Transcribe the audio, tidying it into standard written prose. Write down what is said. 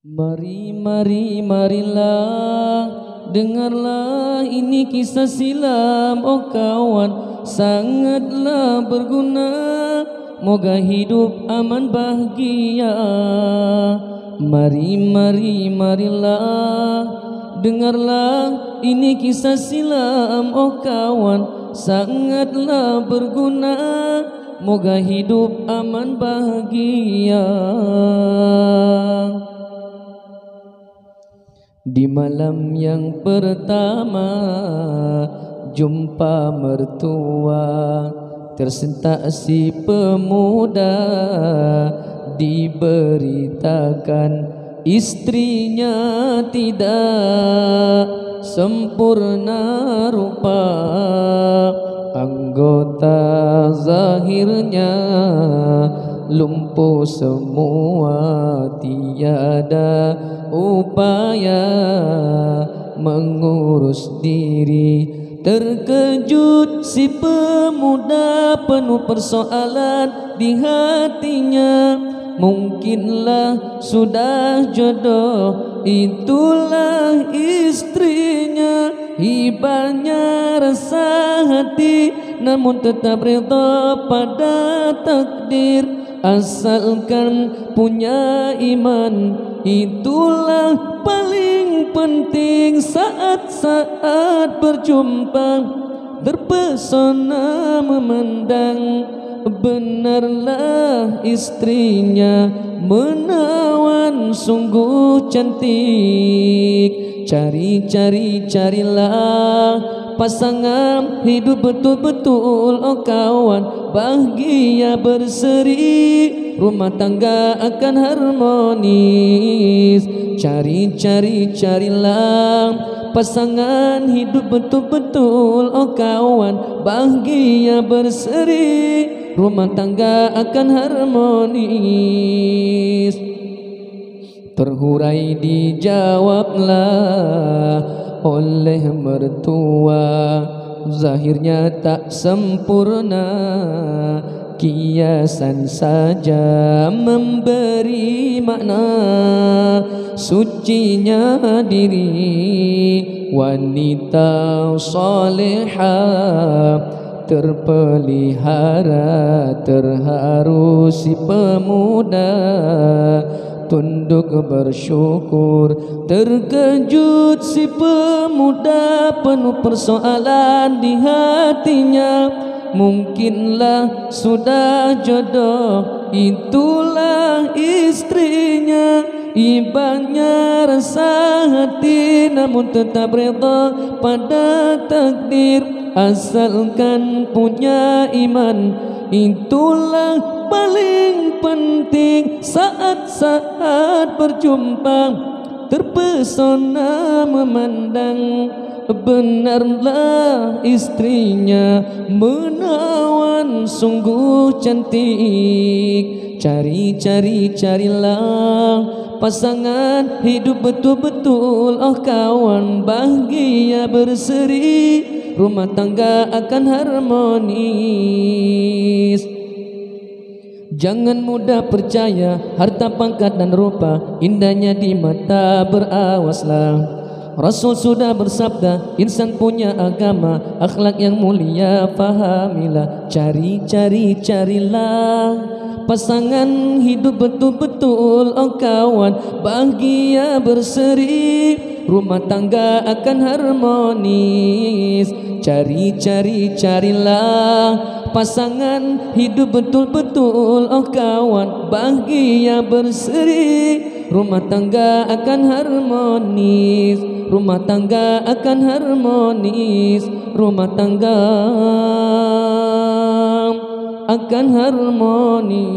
Mari, mari, marilah, dengarlah ini kisah silam, oh kawan, sangatlah berguna. Moga hidup aman bahagia. Mari, mari, marilah, dengarlah ini kisah silam, oh kawan, sangatlah berguna. Moga hidup aman bahagia. Di malam yang pertama jumpa mertua, tersentak si pemuda, diberitakan istrinya tidak sempurna rupa. Anggota zahirnya lumpuh semua, tiada upaya mengurus diri. Terkejut si pemuda, penuh persoalan di hatinya. Mungkinlah sudah jodoh, itulah istrinya. Hibahnya rasa hati, namun tetap reda pada takdir. Asalkan punya iman, itulah paling penting. Saat-saat berjumpa, terpesona memandang. Benarlah istrinya menawan, sungguh cantik. Carilah pasangan hidup betul-betul, oh kawan, bahagia berseri, rumah tangga akan harmonis. Carilah pasangan hidup betul-betul, oh kawan, bahagia berseri, rumah tangga akan harmonis. Terhurai dijawablah oleh mertua, zahirnya tak sempurna, kiasan saja memberi makna. Sucinya diri wanita salihah, terpelihara, terharu si pemuda, tunduk bersyukur. Terkejut si pemuda, penuh persoalan di hatinya. Mungkinlah sudah jodoh, itulah istrinya. Ibanya rasa hati, namun tetap reda pada takdir. Asalkan punya iman, itulah paling penting. Saat-saat berjumpa, terpesona memandang. Benarlah istrinya menawan, sungguh cantik. Carilah pasangan hidup betul-betul, oh kawan, bahagia berseri, rumah tangga akan harmonis. Jangan mudah percaya harta, pangkat dan rupa, indahnya di mata, berawaslah. Rasul sudah bersabda, insan punya agama, akhlak yang mulia fahamilah. Carilah pasangan hidup betul-betul, oh kawan, bahagia berseri, rumah tangga akan harmonis. Carilah pasangan hidup betul-betul, oh kawan, bahagia berseri, rumah tangga akan harmonis. Rumah tangga akan harmonis, rumah tangga akan harmonis.